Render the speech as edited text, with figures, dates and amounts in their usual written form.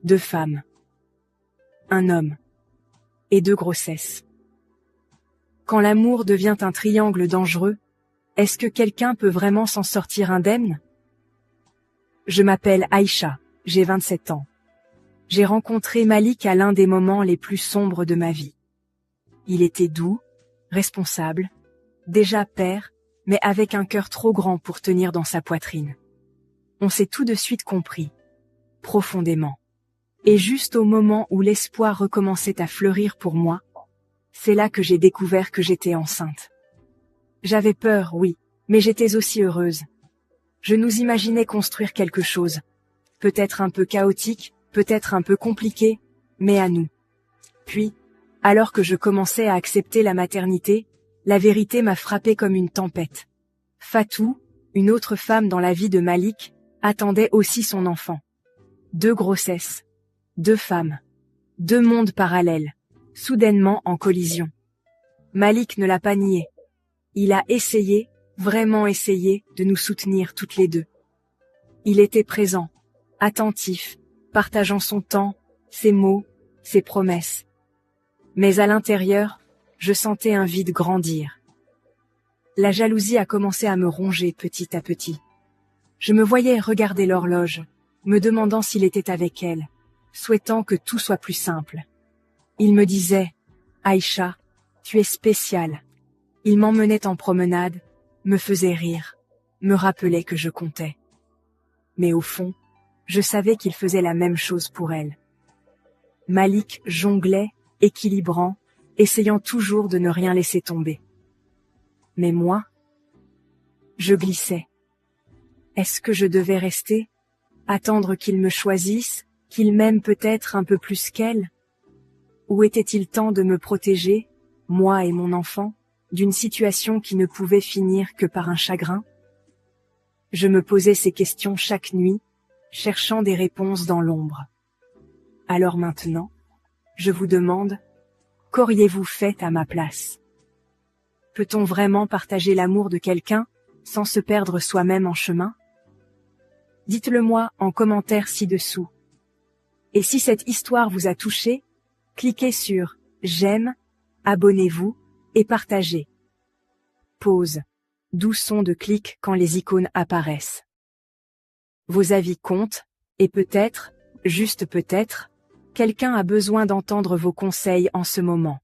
2 femmes. Un homme. Et 2 grossesses. Quand l'amour devient un triangle dangereux, est-ce que quelqu'un peut vraiment s'en sortir indemne? Je m'appelle Aïcha, j'ai 27 ans. J'ai rencontré Malik à l'un des moments les plus sombres de ma vie. Il était doux, responsable, déjà père, mais avec un cœur trop grand pour tenir dans sa poitrine. On s'est tout de suite compris, profondément. Et juste au moment où l'espoir recommençait à fleurir pour moi, c'est là que j'ai découvert que j'étais enceinte. J'avais peur, oui, mais j'étais aussi heureuse. Je nous imaginais construire quelque chose. Peut-être un peu chaotique, peut-être un peu compliqué, mais à nous. Puis, alors que je commençais à accepter la maternité, la vérité m'a frappée comme une tempête. Fatou, une autre femme dans la vie de Malik, attendait aussi son enfant. 2 grossesses. 2 femmes. 2 mondes parallèles, soudainement en collision. Malik ne l'a pas nié. Il a essayé, vraiment essayé, de nous soutenir toutes les 2. Il était présent, attentif, partageant son temps, ses mots, ses promesses. Mais à l'intérieur, je sentais un vide grandir. La jalousie a commencé à me ronger petit à petit. Je me voyais regarder l'horloge, me demandant s'il était avec elle, souhaitant que tout soit plus simple. Il me disait « Aïcha, tu es spéciale ». Il m'emmenait en promenade, me faisait rire, me rappelait que je comptais. Mais au fond, je savais qu'il faisait la même chose pour elle. Malik jonglait, équilibrant, essayant toujours de ne rien laisser tomber. Mais moi, je glissais. Est-ce que je devais rester, attendre qu'il me choisisse, qu'il m'aime peut-être un peu plus qu'elle? Ou était-il temps de me protéger, moi et mon enfant, d'une situation qui ne pouvait finir que par un chagrin? Je me posais ces questions chaque nuit, cherchant des réponses dans l'ombre. Alors maintenant, je vous demande, qu'auriez-vous fait à ma place? Peut-on vraiment partager l'amour de quelqu'un, sans se perdre soi-même en chemin? Dites-le moi en commentaire ci-dessous. Et si cette histoire vous a touché, cliquez sur « J'aime », abonnez-vous et partagez. Pause. Doux son de clic quand les icônes apparaissent. Vos avis comptent, et peut-être, juste peut-être, quelqu'un a besoin d'entendre vos conseils en ce moment.